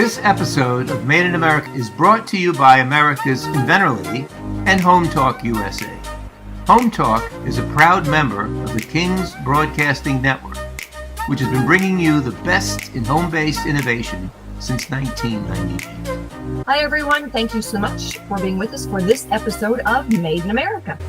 This episode of Made in America is brought to you by America's Inventor Lady and Home Talk USA. Home Talk is a proud member of the King's Broadcasting Network, which has been bringing you the best in home-based innovation since 1998. Hi, everyone. Thank you so much for being with us for this episode of Made in America.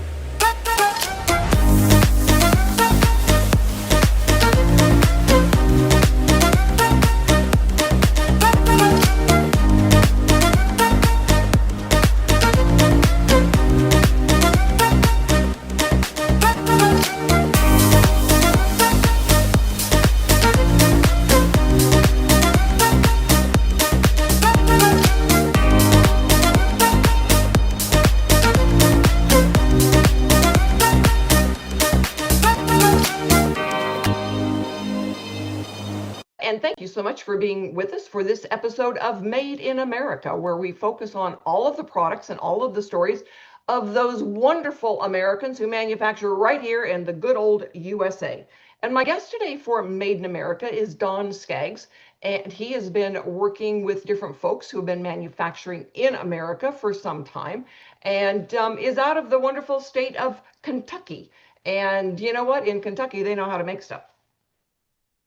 And thank you so much for being with us for this episode of Made in America, where we focus on all of the products and all of the stories of those wonderful Americans who manufacture right here in the good old USA. And my guest today for Made in America is Don Skaggs, and he has been working with different folks who have been manufacturing in America for some time, and is out of the wonderful state of Kentucky. And you know what? In Kentucky, they know how to make stuff.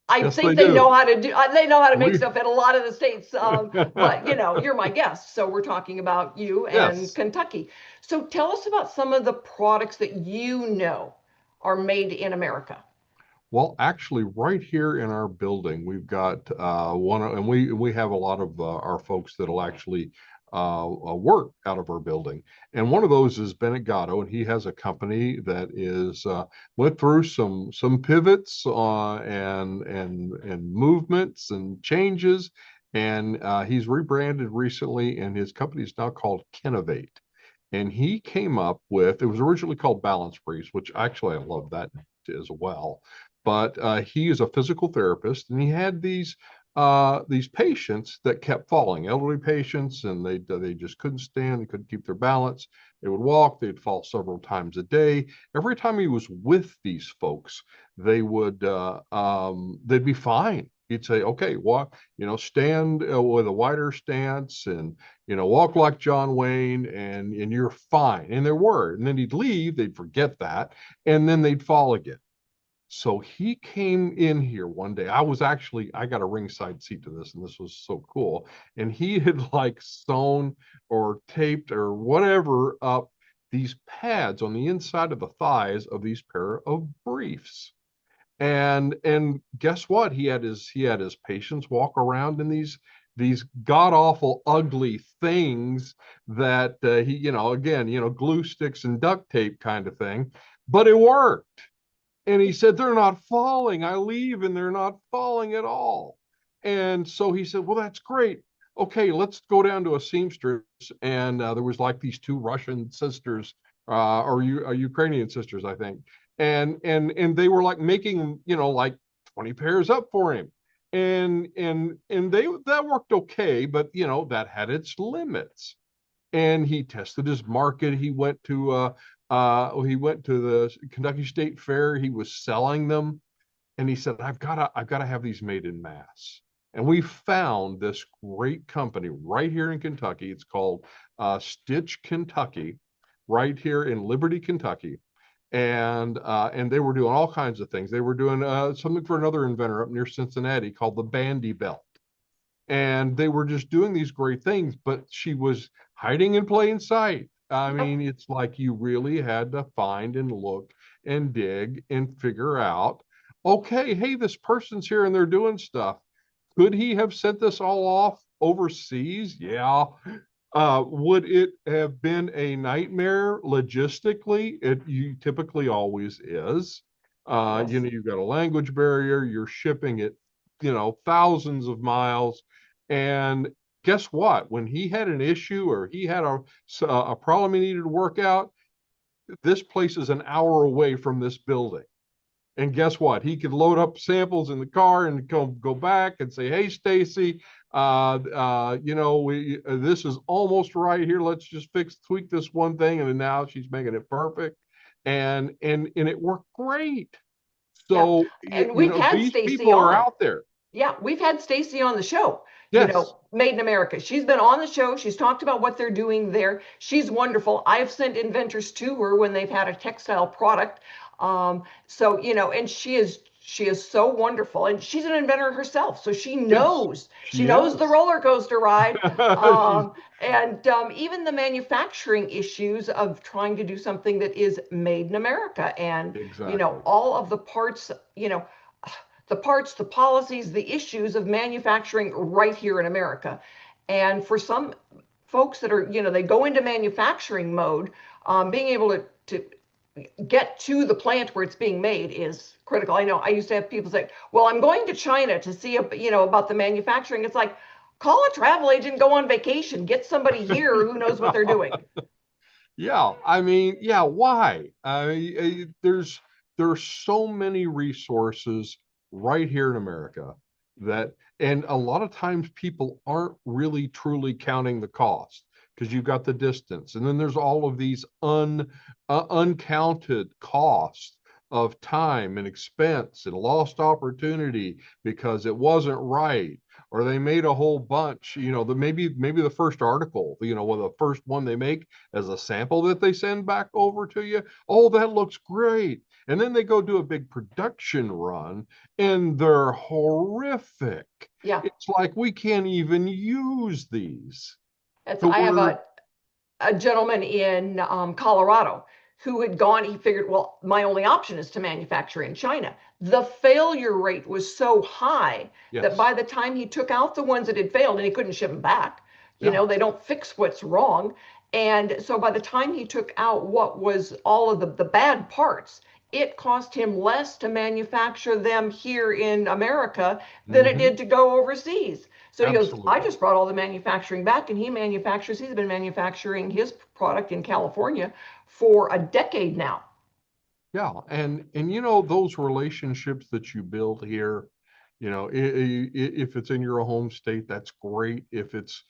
I think they know how to do. They know how to make stuff in a lot of the states. But you know, you're my guest, so we're talking about you and Kentucky. So tell us about some of the products that you know are made in America. Well, actually, right here in our building, we've got one, and we have a lot of our folks that'll actually work out of our building, and one of those is Bennett Gatto, and he has a company that is went through some pivots and movements and changes, and he's rebranded recently, and his company is now called Kenovate. And he came up with, it was originally called Balance Breeze, which actually I love that as well. But he is a physical therapist, and he had these patients that kept falling, elderly patients, and they just couldn't stand, they couldn't keep their balance. They would walk, they'd fall several times a day. Every time he was with these folks, they would they'd be fine. He'd say, okay, walk, stand with a wider stance, and walk like John Wayne, and you're fine. And there were, and then he'd leave, they'd forget that, and then they'd fall again. So he came in here one day. I got a ringside seat to this, and this was so cool. And he had like sewn or taped or whatever up these pads on the inside of the thighs of these pair of briefs. And guess what? He had his patients walk around in these god awful ugly things that glue sticks and duct tape kind of thing, but it worked. And he said, they're not falling. I leave and they're not falling at all. And so he said, well, that's great. Okay, let's go down to a seamstress. And there was like these two Russian sisters, or Ukrainian sisters, I think. And they were like making, like 20 pairs up for him. And that worked okay, but that had its limits. And he tested his market. He went to the Kentucky State Fair. He was selling them, and he said, I've got to have these made in mass. And we found this great company right here in Kentucky. It's called Stitch Kentucky, right here in Liberty, Kentucky. And they were doing all kinds of things. They were doing something for another inventor up near Cincinnati called the Bandy Belt. And they were just doing these great things, but she was hiding in plain sight. I mean, it's like you really had to find and look and dig and figure out, okay, hey, this person's here and they're doing stuff. Could he have sent this all off overseas? Yeah. Would it have been a nightmare logistically? You typically always is. Yes. You've got a language barrier, you're shipping it, thousands of miles. And guess what? When he had an issue or he had a problem he needed to work out, this place is an hour away from this building. And guess what? He could load up samples in the car and go back and say, hey, Stacy, this is almost right here. Let's just tweak this one thing. And now she's making it perfect. And it worked great. So and we've had these Stacy people are out there. Yeah, we've had Stacy on the show. Yes. Made in America. She's been on the show. She's talked about what they're doing there. She's wonderful. I've sent inventors to her when they've had a textile product. And she is so wonderful, and she's an inventor herself, so she Yes. knows she She knows the is. roller coaster ride. She's And even the manufacturing issues of trying to do something that is made in America, and exactly. all of the parts, the policies, the issues of manufacturing right here in America. And for some folks that are, they go into manufacturing mode, being able to get to the plant where it's being made is critical. I know I used to have people say, well, I'm going to China to see, about the manufacturing. It's like, call a travel agent, go on vacation, get somebody here who knows what they're doing. Yeah, I mean, yeah, why? There's so many resources right here in America that, and a lot of times people aren't really truly counting the cost because you've got the distance, and then there's all of these uncounted costs of time and expense and lost opportunity because it wasn't right, or they made a whole bunch, maybe the first article, well, the first one they make as a sample that they send back over to you. Oh, that looks great. And then they go do a big production run and they're horrific. Yeah. It's like we can't even use these. So I have we're, a gentleman in Colorado who had gone, he figured, well, my only option is to manufacture in China. The failure rate was so high that by yes. the time he took out the ones that had failed, and he couldn't ship them back, Yeah. they don't fix what's wrong. And so by the time he took out what was all of the bad parts, it cost him less to manufacture them here in America than it Hmm. did to go overseas. So he goes, I Absolutely. just brought all the manufacturing back, and he's been manufacturing his product in California for a decade now. Yeah, and those relationships that you build here, if it's in your home state, that's great. If it's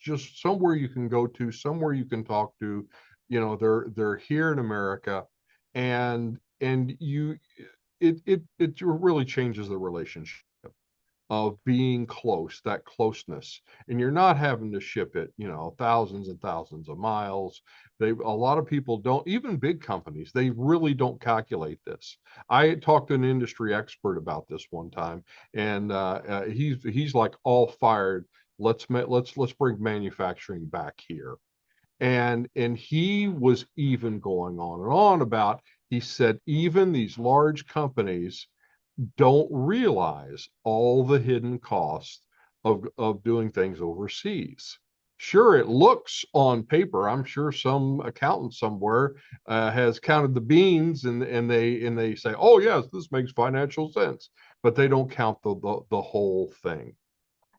just somewhere you can go to, somewhere you can talk to, they're here in America, and it really changes the relationship of being close, that closeness. And you're not having to ship it, thousands and thousands of miles. A lot of people don't, even big companies, they really don't calculate this. I talked to an industry expert about this one time, and he's like all fired. Let's bring manufacturing back here. And he was even going on and on about, he said, even these large companies don't realize all the hidden costs of doing things overseas. Sure, it looks on paper. I'm sure some accountant somewhere has counted the beans, and they say, "Oh yes, this makes financial sense," but they don't count the whole thing.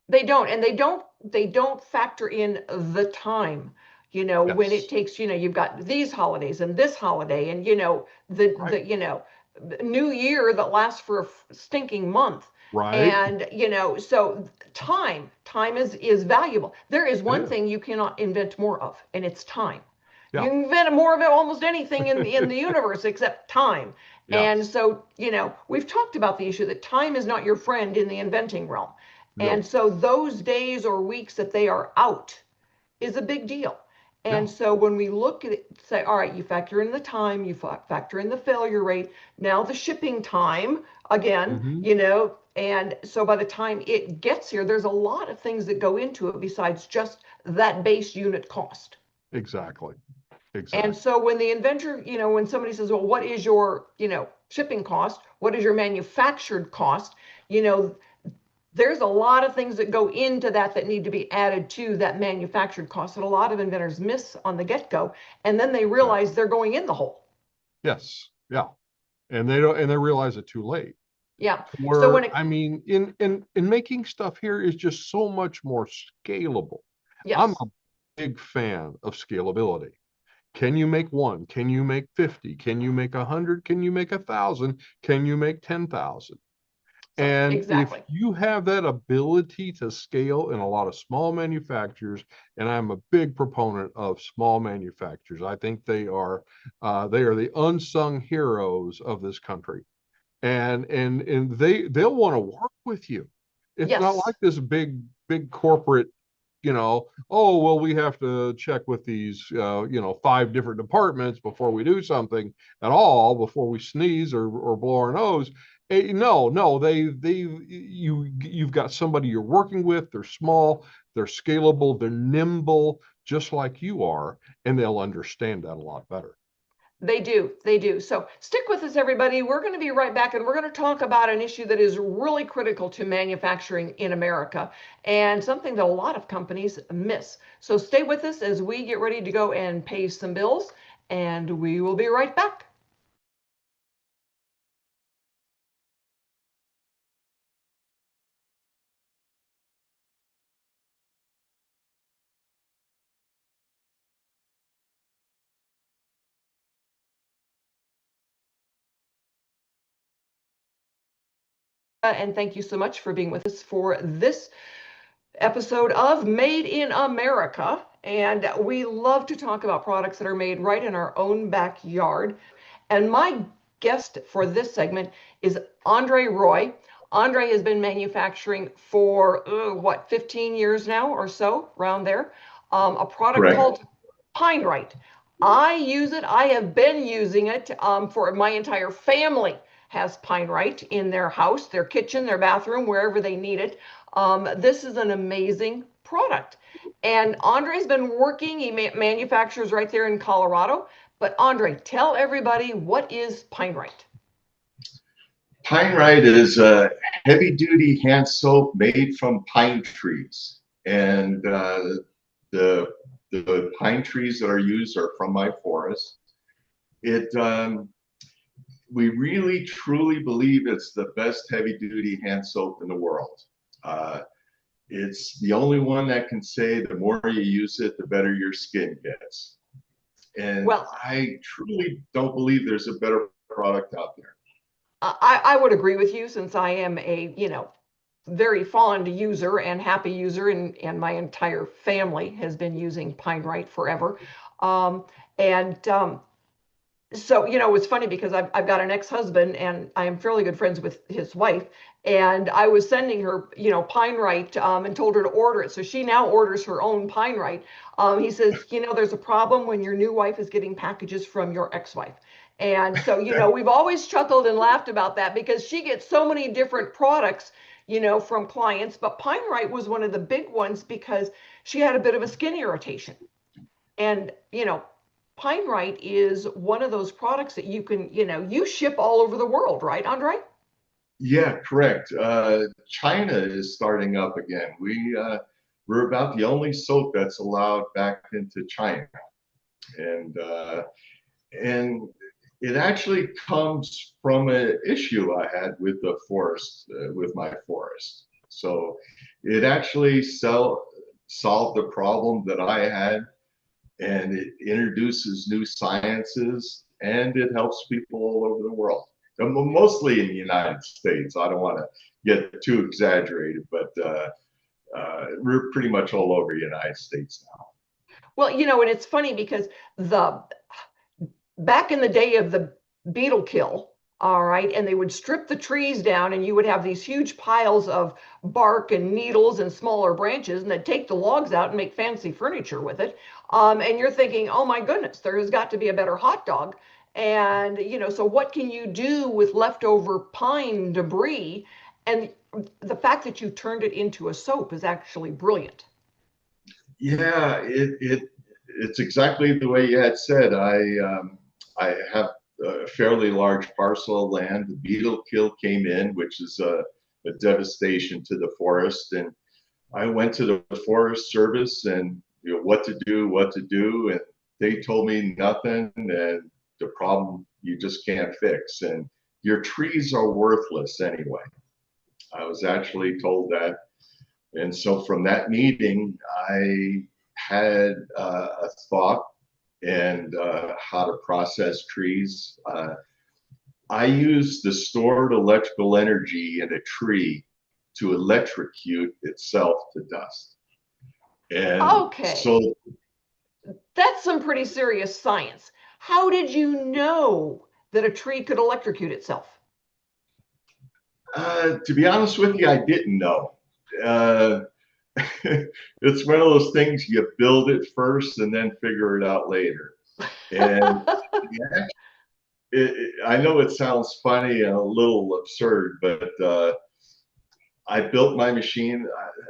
They don't, and they don't factor in the time. When it Yes, takes, you've got these holidays and this holiday, and right, the new year that lasts for a stinking month. right. And so time is valuable. There is It one is. thing you cannot invent more of, and it's time. You Yeah, can invent more of it, almost anything in the universe except time. And yes, so, we've talked about the issue that time is not your friend in the inventing realm. And no, so those days or weeks that they are out is a big deal. yeah, And so when we look at it, say, all right, you factor in the time, you factor in the failure rate, now the shipping time again, hmm, and so by the time it gets here, there's a lot of things that go into it besides just that base unit cost. exactly, And exactly. so when the inventor, when somebody says, well, what is your, shipping cost? What is your manufactured cost? You know, there's a lot of things that go into that need to be added to that manufactured cost that a lot of inventors miss on the get-go, and then they realize Exactly. they're going in the hole. Yes, yeah, and they don't, and they realize it too late. Yeah. So when Where, it I mean, in making stuff here is just so much more scalable. I'm Yes. a big fan of scalability. Can you make one? Can you make 50? Can you make 100? Can you make 1,000? Can you make 10,000? So And if exactly. you have that ability to scale in a lot of small manufacturers, and I'm a big proponent of small manufacturers, I think they are the unsung heroes of this country, and they'll want to work with you. It's not Yes. like this big corporate, oh, well, we have to check with these, 5 different departments before we do something at all, before we sneeze or blow our nose. No, no, you've got somebody you're working with. They're small, they're scalable, they're nimble, just like you are, and they'll understand that a lot better. They do. They do. So stick with us, everybody. We're going to be right back and we're going to talk about an issue that is really critical to manufacturing in America and something that a lot of companies miss. So stay with us as we get ready to go and pay some bills, and we will be right back. And thank you so much for being with us for this episode of Made in America. And we love to talk about products that are made right in our own backyard. And my guest for this segment is Andre Roy. Andre has been manufacturing for 15 years now or so, around there. A product Correct. called PineRite. I use it. I have been using it for my entire family has PineRite in their house, their kitchen, their bathroom, wherever they need it. This is an amazing product. And Andre's been working, he manufactures right there in Colorado. But Andre, tell everybody, what is PineRite? PineRite is a heavy-duty hand soap made from pine trees, and the pine trees that are used are from my forest. We really truly believe it's the best heavy-duty hand soap in the world. It's the only one that can say the more you use it, the better your skin gets. And Well, I truly don't believe there's a better product out there. I would agree with you, since I am a, very fond user and happy user, and my entire family has been using PineRite forever. And So, it's funny because I've got an ex-husband and I am fairly good friends with his wife. And I was sending her, PineRite, and told her to order it. So she now orders her own PineRite. He says, there's a problem when your new wife is getting packages from your ex-wife. And so, we've always chuckled and laughed about that because she gets so many different products, from clients. But PineRite was one of the big ones because she had a bit of a skin irritation. And, PineRite is one of those products that you can, you ship all over the world, right, Andre? Yeah, correct. China is starting up again. We're about the only soap that's allowed back into China, and and it actually comes from an issue I had with the forest, with my forest. So it actually solved the problem that I had, and it introduces new sciences, and it helps people all over the world. Mostly in the United States. I don't want to get too exaggerated, but we're pretty much all over the United States now. Well, and it's funny because the back in the day of the beetle kill, all right, and they would strip the trees down and you would have these huge piles of bark and needles and smaller branches, and they'd take the logs out and make fancy furniture with it. And you're thinking, oh my goodness, there has got to be a better hot dog. And, so what can you do with leftover pine debris? And the fact that you turned it into a soap is actually brilliant. Yeah, it's exactly the way you had said. I have a fairly large parcel of land. The beetle kill came in, which is a devastation to the forest. And I went to the Forest Service and what to do, and they told me nothing. And the problem you just can't fix, and your trees are worthless anyway. I was actually told that, and so from that meeting, I had a thought and how to process trees. I use the stored electrical energy in a tree to electrocute itself to dust. And Okay, so, that's some pretty serious science. How did you know that a tree could electrocute itself? to be honest with you, I didn't know. uh, it's one of those things you build it first and then figure it out later. And yeah, I know it sounds funny and a little absurd, but I built my machine.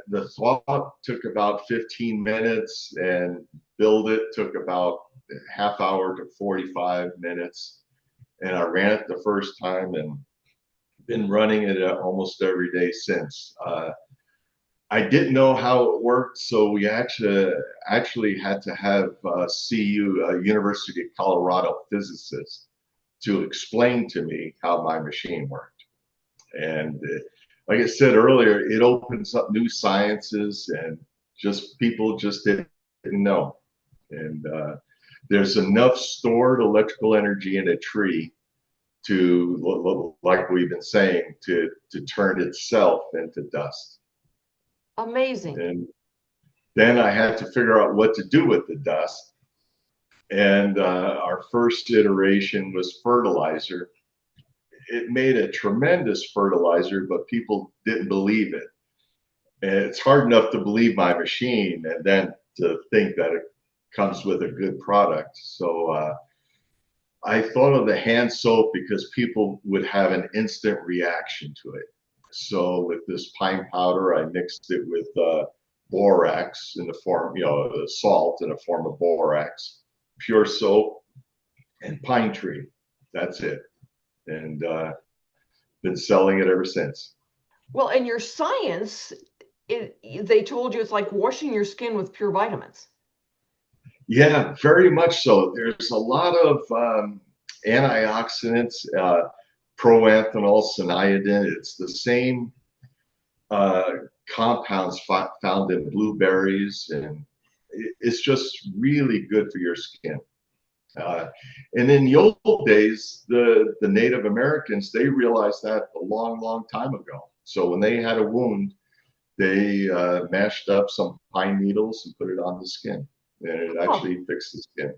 The thought took about 15 minutes, and build it took about half hour to 45 minutes. And I ran it the first time and been running it almost every day since. I didn't know how it worked, so we actually had to have CU, University of Colorado physicist, to explain to me how my machine worked. And like I said earlier, it opens up new sciences, and people just didn't know. And there's enough stored electrical energy in a tree to, like we've been saying, to turn itself into dust. Amazing. And then I had to figure out what to do with the dust. And our first iteration was fertilizer. It made a tremendous fertilizer, but people didn't believe it. And it's hard enough to believe my machine and then to think that it comes with a good product. So I thought of the hand soap because people would have an instant reaction to it. So with this pine powder, I mixed it with borax in the form, salt in the form of borax, pure soap, and pine tree. That's it. And been selling it ever since. Well, and your science, they told you it's like washing your skin with pure vitamins. Yeah, very much so. There's a lot of antioxidants, proanthonyl, cyaniidin. It's the same compounds found in blueberries, and it's just really good for your skin. And in the old days, the Native Americans, they realized that a long, long time ago. So when they had a wound, they mashed up some pine needles and put it on the skin, and it actually fixed the skin.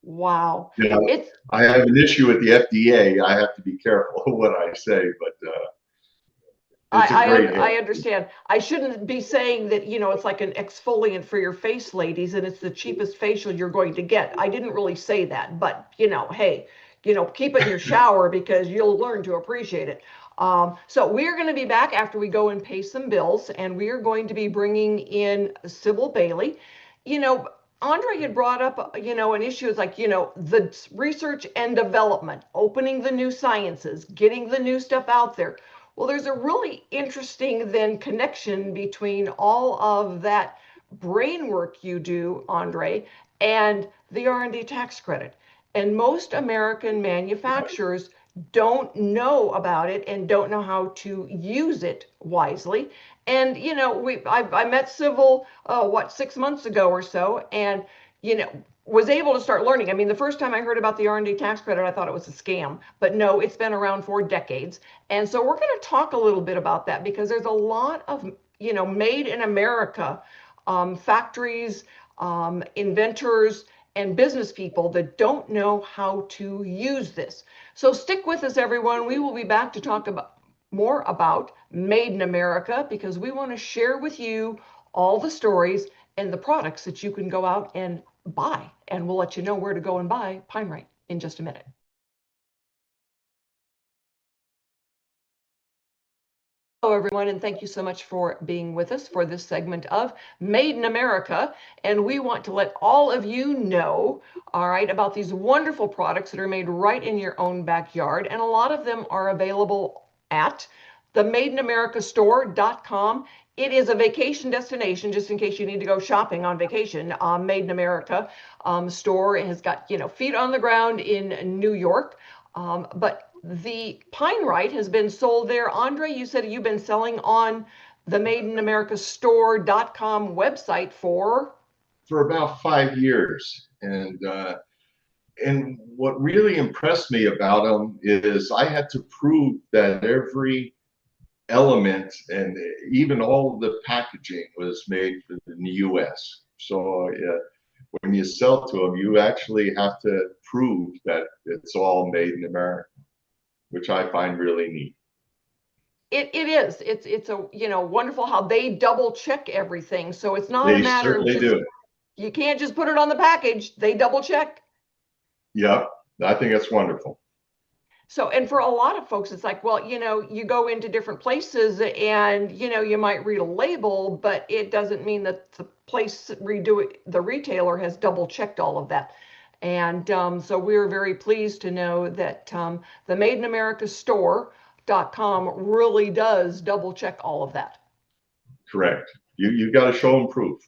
Wow. Yeah, I have an issue with the FDA. I have to be careful what I say, but it's a great I understand. I shouldn't be saying that, it's like an exfoliant for your face, ladies, and it's the cheapest facial you're going to get. I didn't really say that, but, hey, keep it in your shower because you'll learn to appreciate it. So we're going to be back after we go and pay some bills, and we are going to be bringing in Sybil Bailey. Andre had brought up, an issue is like, the research and development, opening the new sciences, getting the new stuff out there. Well, there's a really interesting then connection between all of that brain work you do, Andre, and the R&D tax credit. And most American manufacturers don't know about it and don't know how to use it wisely. And I met Sybil 6 months ago or so, and was able to start learning. I mean, the first time I heard about the R&D tax credit, I thought it was a scam, but no, it's been around for decades. And so we're going to talk a little bit about that because there's a lot of made in America factories, inventors, and business people that don't know how to use this. So stick with us, everyone. We will be back to talk more about Made in America because we want to share with you all the stories and the products that you can go out and buy. And we'll let you know where to go and buy PineRite in just a minute. Hello, everyone, and thank you so much for being with us for this segment of Made in America. And we want to let all of you know, all right, about these wonderful products that are made right in your own backyard. And a lot of them are available at the MadeInAmericaStore.com. It is a vacation destination, just in case you need to go shopping on vacation. Made in America store has got, feet on the ground in New York. But the PineRite has been sold there. Andre, you said you've been selling on the MadeInAmericaStore.com website for about 5 years. And what really impressed me about them is I had to prove that every element and even all of the packaging was made in the U.S. So when you sell to them, you actually have to prove that it's all made in America, which I find really neat. It is. It's a, wonderful how they double check everything. So it's not a They matter of certainly just, do. you can't just put it on the package. They double check. Yep, I think that's wonderful. So, and for a lot of folks, it's like, well, you go into different places and, you might read a label, but it doesn't mean that the retailer has double checked all of that. And so we're very pleased to know that the Made in America store.com really does double check all of that. Correct. You've got to show them proof.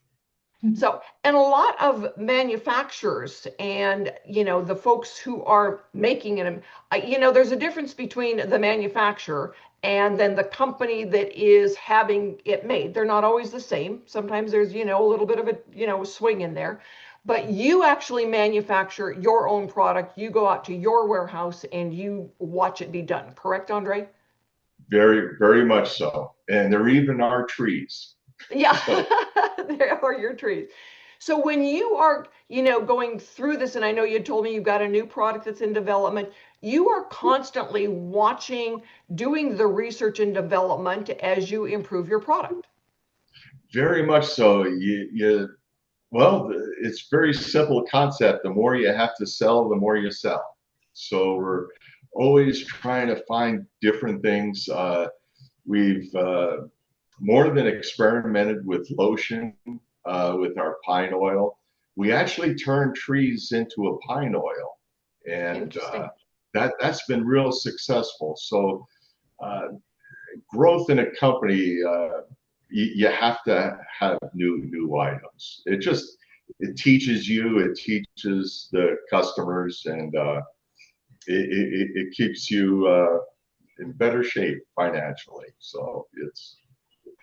So, and a lot of manufacturers and, the folks who are making it, there's a difference between the manufacturer and then the company that is having it made. They're not always the same. Sometimes there's, a little bit of a, swing in there. But you actually manufacture your own product. You go out to your warehouse and you watch it be done. Correct, Andre? Very, very much so. And there even are trees. Yeah, So, there are your trees. So when you are, going through this, and I know you told me you've got a new product that's in development, you are constantly watching, doing the research and development as you improve your product. very much so. Well, it's very simple concept. The more you have to sell, the more you sell. So we're always trying to find different things. We've more than experimented with lotion, with our pine oil. We actually turned trees into a pine oil, and that's been real successful. So growth in a company, you have to have new items. It teaches you, it teaches the customers, and it keeps you in better shape financially. So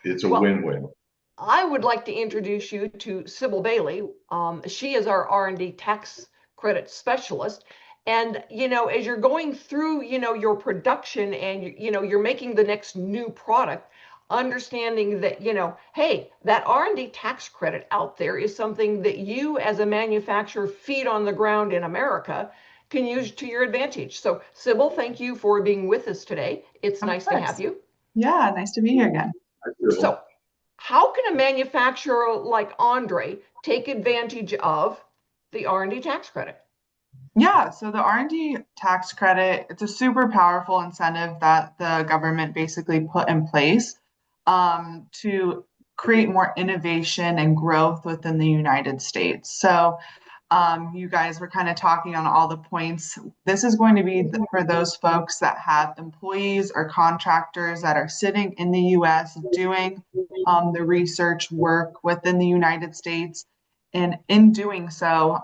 it's a win-win. I would like to introduce you to Sybil Bailey. She is our R&D tax credit specialist. And, as you're going through, your production and, you're making the next new product, understanding that, hey, that R&D tax credit out there is something that you as a manufacturer feet on the ground in America can use to your advantage. So, Sybil, thank you for being with us today. It's nice to have you. Yeah, nice to be here again. So, how can a manufacturer like Andre take advantage of the R&D tax credit? Yeah, so the R&D tax credit, it's a super powerful incentive that the government basically put in place to create more innovation and growth within the United States. So you guys were kind of talking on all the points. This is going to be for those folks that have employees or contractors that are sitting in the US doing the research work within the United States. And in doing so,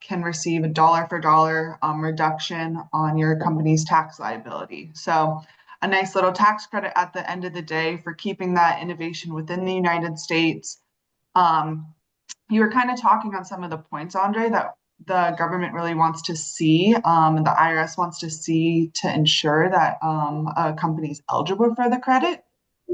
can receive a dollar for dollar reduction on your company's tax liability. So a nice little tax credit at the end of the day for keeping that innovation within the United States. You were kind of talking on some of the points, Andre, that the government really wants to see, the IRS wants to see to ensure that a company is eligible for the credit.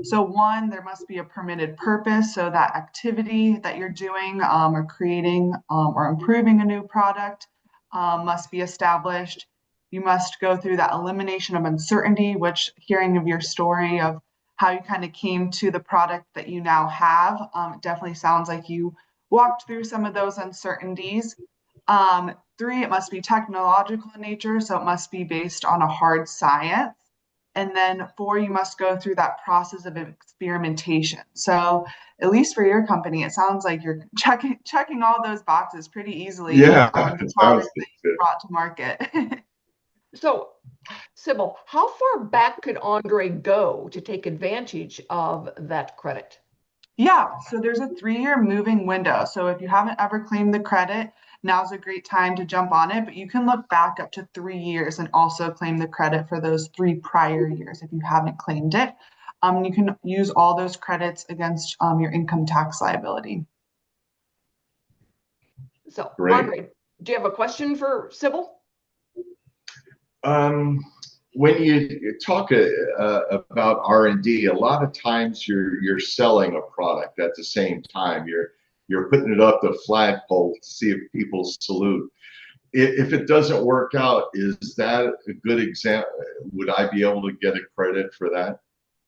So one, there must be a permitted purpose. So that activity that you're doing or creating or improving a new product must be established. You must go through that elimination of uncertainty, which hearing of your story of how you kind of came to the product that you now have, it definitely sounds like you walked through some of those uncertainties. Three, it must be technological in nature. So it must be based on a hard science. And then four, you must go through that process of experimentation. So at least for your company, it sounds like you're checking all those boxes pretty easily. Yeah, The products that you brought to market. So, Sybil, how far back could Andre go to take advantage of that credit? Yeah, so there's a 3-year moving window. So if you haven't ever claimed the credit, now's a great time to jump on it, but you can look back up to 3 years and also claim the credit for those 3 prior years if you haven't claimed it. You can use all those credits against your income tax liability. So, great. Andre, do you have a question for Sybil? When you talk about R&D, a lot of times you're selling a product at the same time. You're putting it up the flagpole to see if people salute. If it doesn't work out, is that a good example? Would I be able to get a credit for that?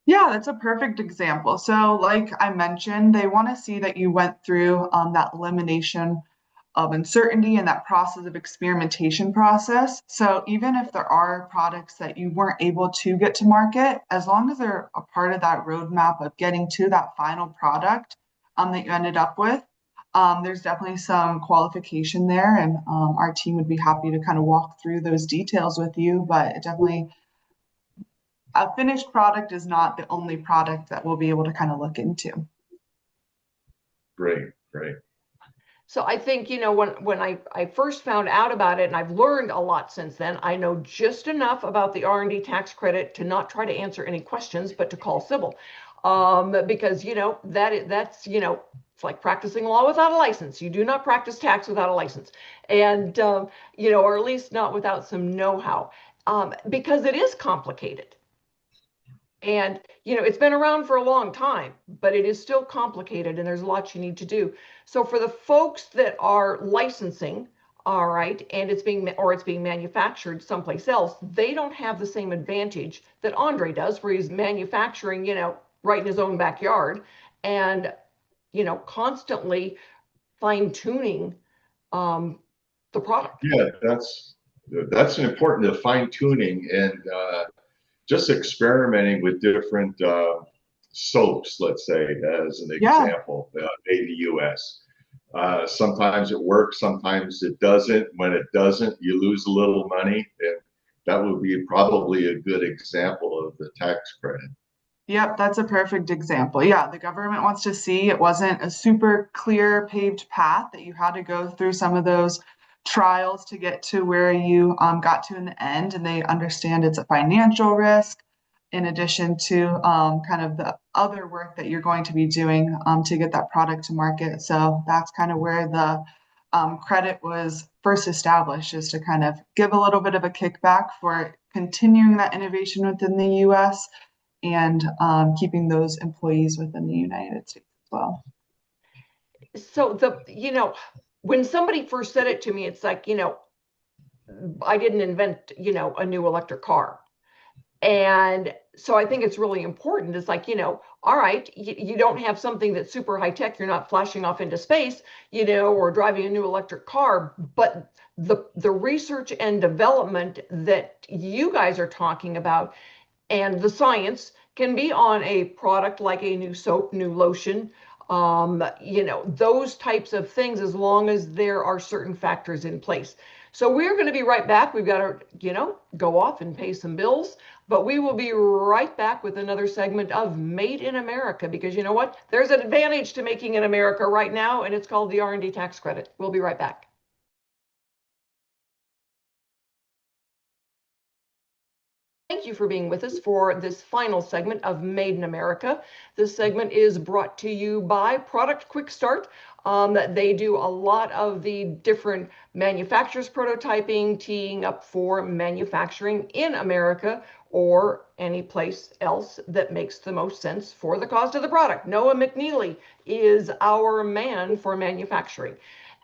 Yeah, that's a perfect example. So, like I mentioned, they want to see that you went through that elimination of uncertainty and that process of experimentation process. So, even if there are products that you weren't able to get to market, as long as they're a part of that roadmap of getting to that final product that you ended up with, there's definitely some qualification there. And our team would be happy to kind of walk through those details with you. But it definitely a finished product is not the only product that we'll be able to kind of look into. Great, great. So I think, when I first found out about it, and I've learned a lot since then, I know just enough about the R&D tax credit to not try to answer any questions, but to call Sybil. Because, that's, it's like practicing law without a license. You do not practice tax without a license. And, or at least not without some know-how, because it is complicated. And, it's been around for a long time, but it is still complicated and there's lots you need to do. So for the folks that are licensing, all right, and it's being manufactured someplace else, they don't have the same advantage that Andre does, where he's manufacturing, right in his own backyard and, constantly fine tuning the product. Yeah, that's important, the fine tuning and just experimenting with different soaps, let's say, as an Yeah. example, made in the U.S. Sometimes it works, sometimes it doesn't. When it doesn't, you lose a little money, and that would be probably a good example of the tax credit. Yep, that's a perfect example. Yeah, the government wants to see it wasn't a super clear paved path that you had to go through some of those trials to get to where you got to in the end, and they understand it's a financial risk in addition to kind of the other work that you're going to be doing to get that product to market. So that's kind of where the credit was first established, is to kind of give a little bit of a kickback for continuing that innovation within the U.S. and keeping those employees within the United States as well. So when somebody first said it to me, it's like, I didn't invent, a new electric car. And so I think it's really important. It's like, all right, you don't have something that's super high tech. You're not flashing off into space, or driving a new electric car. But the research and development that you guys are talking about and the science can be on a product like a new soap, new lotion, those types of things, as long as there are certain factors in place. So we're going to be right back. We've got to, go off and pay some bills, but we will be right back with another segment of Made in America, because you know what? There's an advantage to making in America right now, and it's called the R&D tax credit. We'll be right back. Thank you for being with us for this final segment of Made in America. This segment is brought to you by Product Quick Start. They do a lot of the different manufacturers prototyping, teeing up for manufacturing in America or any place else that makes the most sense for the cost of the product. Noah McNeely is our man for manufacturing.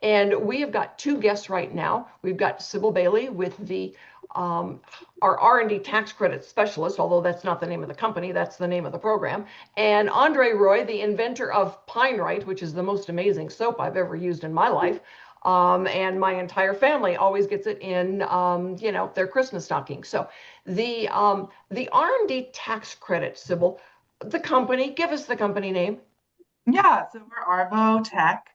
And we have got two guests right now. We've got Sybil Bailey with the our R&D tax credit specialist, although that's not the name of the company, that's the name of the program, and Andre Roy, the inventor of PineRite, which is the most amazing soap I've ever used in my life. And my entire family always gets it in, their Christmas stocking. So the R&D tax credit, Sybil, the company, give us the company name. Yeah, so we're Arvo Tech,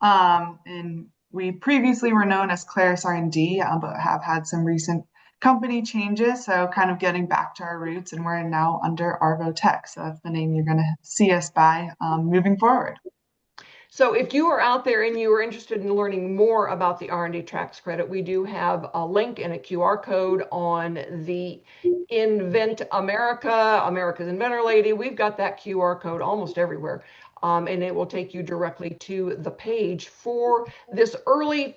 and we previously were known as Claris R&D, but have had some recent company changes, so kind of getting back to our roots, and we're now under Arvo Tech. So that's the name you're going to see us by moving forward. So if you are out there and you are interested in learning more about the R&D tax credit, we do have a link and a QR code on the Invent America, America's Inventor Lady. We've got that QR code almost everywhere. And it will take you directly to the page for this early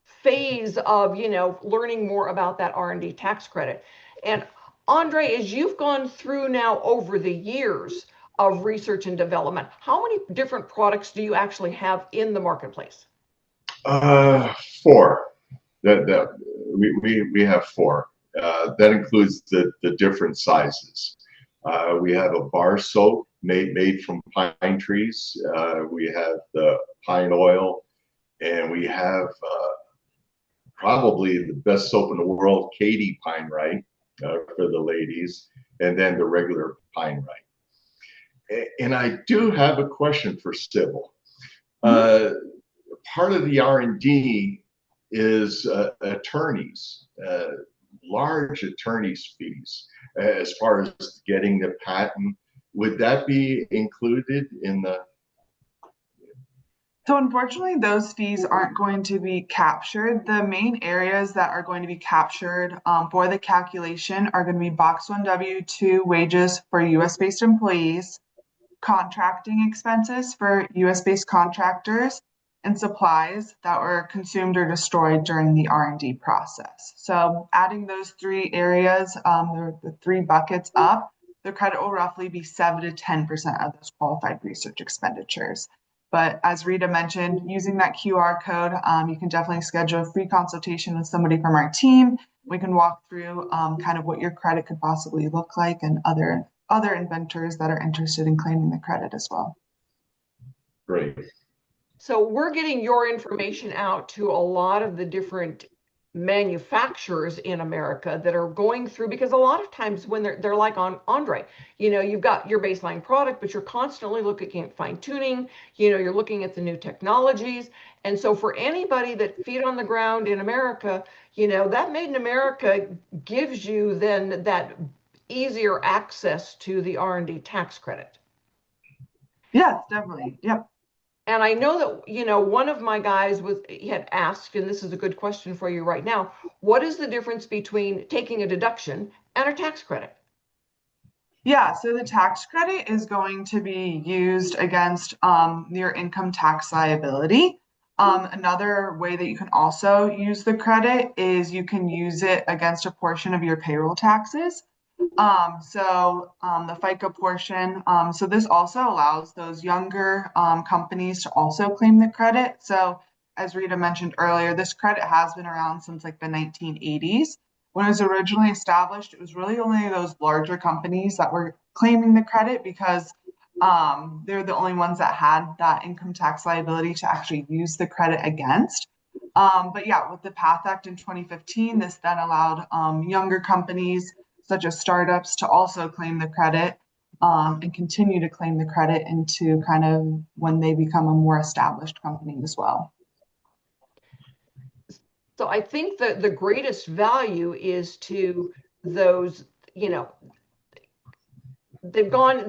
phase of, learning more about that R&D tax credit. And Andre, as you've gone through now over the years of research and development, how many different products do you actually have in the marketplace? Four. We have four. That includes the different sizes. We have a bar soap made from pine trees. We have the pine oil, and we have probably the best soap in the world, Katie PineRite, for the ladies, and then the regular PineRite. And I do have a question for Sybil. Part of the R&D is attorneys, large attorneys' fees, as far as getting the patent. Would that be included in the? So unfortunately, those fees aren't going to be captured. The main areas that are going to be captured for the calculation are going to be Box 1 W-2 wages for US-based employees, contracting expenses for US-based contractors, and supplies that were consumed or destroyed during the R&D process. So adding those three areas, the three buckets up, the credit will roughly be 7 to 10% of those qualified research expenditures. But as Rita mentioned, using that QR code, you can definitely schedule a free consultation with somebody from our team. We can walk through kind of what your credit could possibly look like and other inventors that are interested in claiming the credit as well. Great. So we're getting your information out to a lot of the different manufacturers in America that are going through, because a lot of times when they're like on Andre, you've got your baseline product, but you're constantly looking at fine tuning, you're looking at the new technologies. And so for anybody that feet on the ground in America, that Made in America gives you then that easier access to the R&D tax credit. Yes, definitely. Yep. And I know that, one of my guys had asked, and this is a good question for you right now, what is the difference between taking a deduction and a tax credit? Yeah, so the tax credit is going to be used against your income tax liability. Another way that you can also use the credit is you can use it against a portion of your payroll taxes. The FICA portion. So this also allows those younger companies to also claim the credit. So as Rita mentioned earlier, this credit has been around since like the 1980s. When it was originally established, it was really only those larger companies that were claiming the credit because they're the only ones that had that income tax liability to actually use the credit against. But yeah, with the PATH Act in 2015, this then allowed younger companies such as startups to also claim the credit and continue to claim the credit into kind of when they become a more established company as well. So I think that the greatest value is to those, they've gone,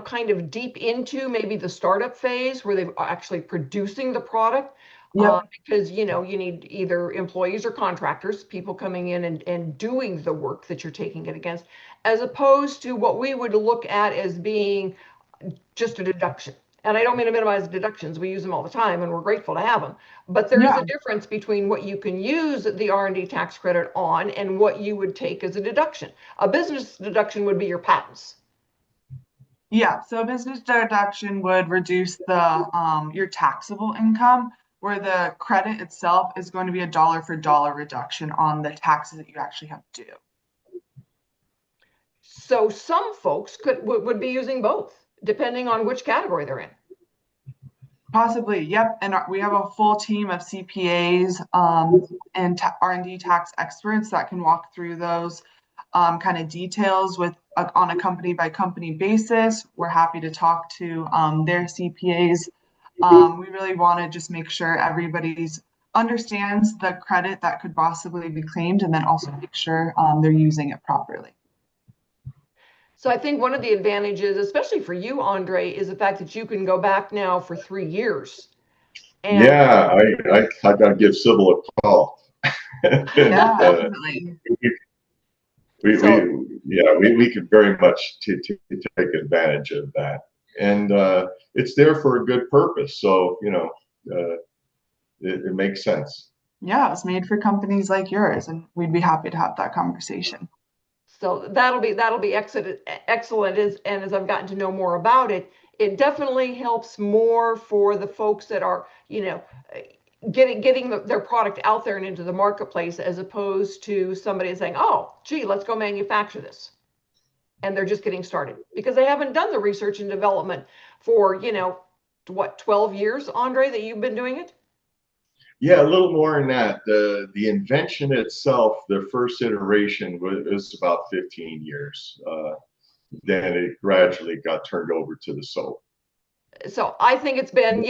kind of deep into maybe the startup phase where they're actually producing the product. Yep. Because, you need either employees or contractors, people coming in and doing the work that you're taking it against, as opposed to what we would look at as being just a deduction. And I don't mean to minimize deductions. We use them all the time and we're grateful to have them. But there is a difference between what you can use the R&D tax credit on and what you would take as a deduction. A business deduction would be your patents. Yeah, so a business deduction would reduce the your taxable income, where the credit itself is going to be a dollar for dollar reduction on the taxes that you actually have due. So some folks would be using both, depending on which category they're in. Possibly, yep. And we have a full team of CPAs and R&D tax experts that can walk through those kind of details on a company by company basis. We're happy to talk to their CPAs. We really want to just make sure everybody's understands the credit that could possibly be claimed, and then also make sure they're using it properly. So I think one of the advantages, especially for you, Andre, is the fact that you can go back now for 3 years. And yeah, I got to give Sybil a call. Yeah, definitely. We could very much take advantage of that, and it's there for a good purpose. So it makes sense. Yeah, it's made for companies like yours, and we'd be happy to have that conversation. So that'll be excellent. And as I've gotten to know more about it, it definitely helps more for the folks that are getting their product out there and into the marketplace, as opposed to somebody saying, oh, gee, let's go manufacture this. and they're just getting started because they haven't done the research and development for, what, 12 years, Andre, that you've been doing it? Yeah, a little more than that. The invention itself, the first iteration was about 15 years. Then it gradually got turned over to the soap. So I think it's been,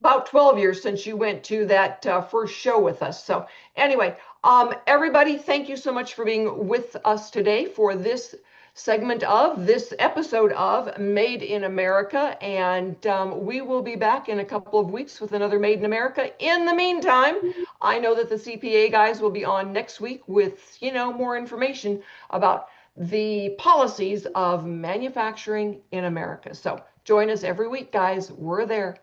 about 12 years since you went to that first show with us. So anyway, everybody, thank you so much for being with us today for this segment of this episode of Made in America. And we will be back in a couple of weeks with another Made in America. In the meantime, I know that the CPA guys will be on next week with, more information about the policies of manufacturing in America. So join us every week, guys. We're there.